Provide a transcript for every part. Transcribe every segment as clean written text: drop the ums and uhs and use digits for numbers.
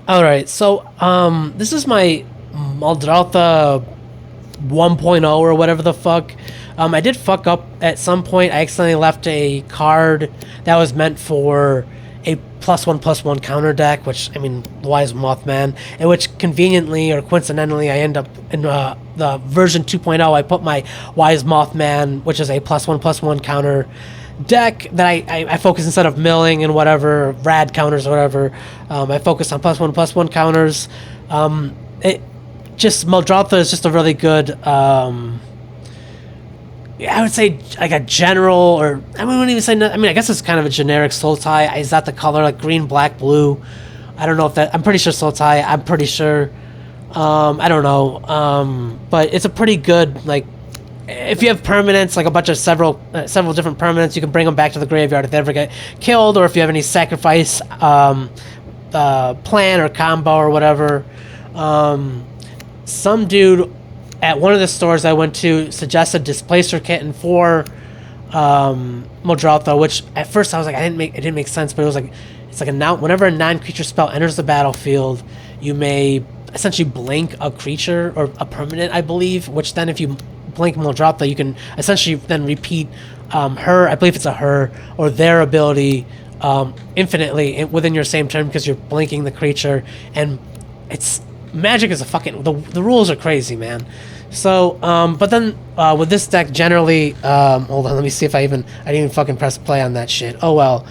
All right, so this is my Muldrotha 1.0 or whatever the fuck. I did fuck up at some point. I accidentally left a card that was meant for a +1/+1 counter deck, which I mean, Wise Mothman, in which conveniently or coincidentally I end up in the version 2.0. I put my Wise Mothman, which is a +1/+1 counter deck that I focus instead of milling and whatever rad counters or whatever. I focus on +1/+1 counters. It just Muldrotha is just a really good. I would say like a general, or I wouldn't even say. I mean, I guess it's kind of a generic soul tie. Is that the color like green, black, blue? I don't know if that. I'm pretty sure soul tie. I'm pretty sure. I don't know. But it's a pretty good like. If you have permanents, like a bunch of several different permanents, you can bring them back to the graveyard if they ever get killed, or if you have any sacrifice plan or combo or whatever. Some dude at one of the stores I went to suggested Displacer Kitten for Muldrotha, which at first I was like, it didn't make sense, but it was like, it's like whenever a non-creature spell enters the battlefield, you may essentially blink a creature or a permanent, I believe, which then if you blink Muldrotha, you can essentially then repeat her, I believe it's a her, or their ability infinitely within your same turn because you're blinking the creature, and it's Magic is a fucking the rules are crazy, man. So, but then with this deck generally, hold on, let me see if I didn't even fucking press play on that shit. Oh well.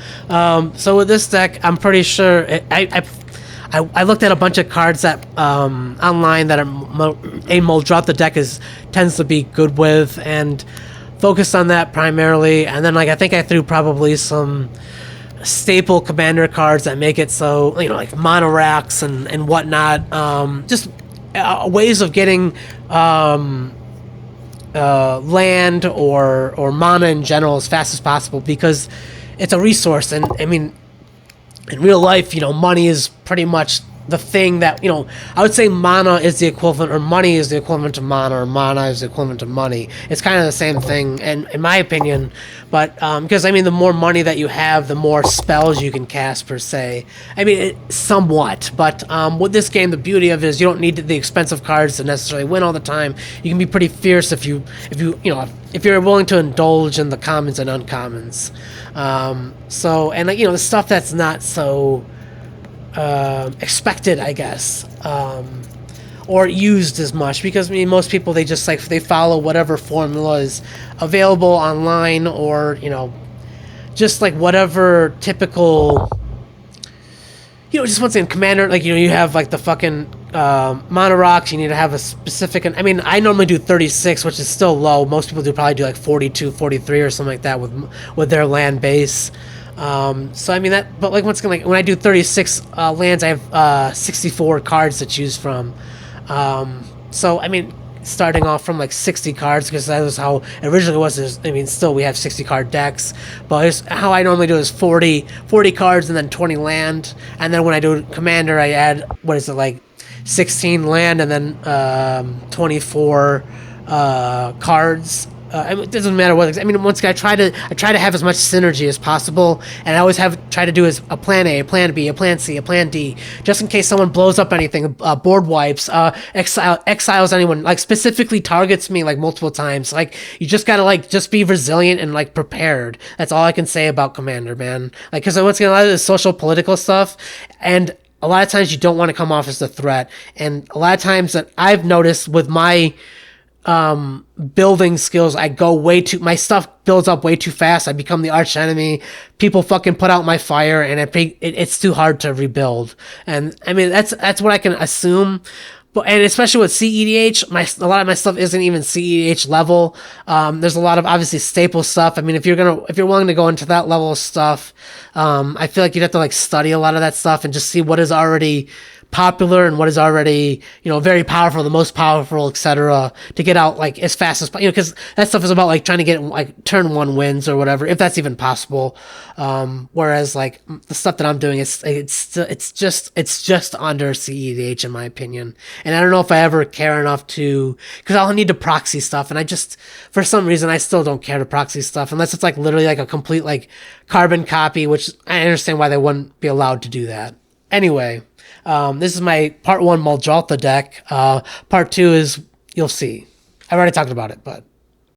So with this deck, I'm pretty sure I looked at a bunch of cards that online that a Muldrotha deck tends to be good with, and focused on that primarily. And then like I think I threw probably some staple commander cards that make it so, you know, like monoracks and whatnot, just ways of getting land or mana in general as fast as possible, because it's a resource. And I mean, in real life, you know, money is pretty much the thing that, you know, I would say mana is the equivalent, or money is the equivalent to mana, or mana is the equivalent to money. It's kind of the same thing, and in my opinion, but because I mean, the more money that you have, the more spells you can cast per se. I mean, somewhat, but with this game, the beauty of it is you don't need the expensive cards to necessarily win all the time. You can be pretty fierce if you know, if you're willing to indulge in the commons and uncommons. So, and like, you know, the stuff that's not so expected, I guess, or used as much, because I mean, most people, they just like, they follow whatever formula is available online, or you know, just like whatever typical, you know, just once in commander, like, you know, you have like the fucking mono rocks, you need to have a specific, I mean, I normally do 36, which is still low. Most people probably do like 42, 43 or something like that with their land base. So I mean that, but like once again, like when I do 36 lands, I have 64 cards to choose from. So I mean, starting off from like 60 cards, because that was how it originally was. I mean, still we have 60 card decks, but how I normally do is 40 cards and then 20 land, and then when I do commander, I add, what is it, like 16 land and then 24 cards. I mean, it doesn't matter what. I mean, once again, I try to have as much synergy as possible, and I always try to do as a plan A, a plan B, a plan C, a plan D, just in case someone blows up anything, board wipes, exiles anyone, like specifically targets me like multiple times. Like, you just gotta like just be resilient and like prepared. That's all I can say about Commander, man. Like, because once again, a lot of the social political stuff, and a lot of times you don't want to come off as a threat, and a lot of times that I've noticed with my building skills, I go my stuff builds up way too fast. I become the arch enemy. People fucking put out my fire, and it's too hard to rebuild. And I mean, that's what I can assume. But, and especially with CEDH, a lot of my stuff isn't even CEDH level. There's a lot of obviously staple stuff. I mean, if you're willing to go into that level of stuff, I feel like you'd have to like study a lot of that stuff and just see what is already popular and what is already, you know, very powerful, the most powerful, etc., to get out like as fast as possible, you know, because that stuff is about like trying to get like turn one wins or whatever, if that's even possible. Whereas like the stuff that I'm doing, it's just under CEDH in my opinion, and I don't know if I ever care enough to, because I'll need to proxy stuff, and I just, for some reason, I still don't care to proxy stuff unless it's like literally like a complete like carbon copy, which I understand why they wouldn't be allowed to do that. Anyway, This is my part 1 Muldrotha deck. Part 2 is, you'll see. I've already talked about it, but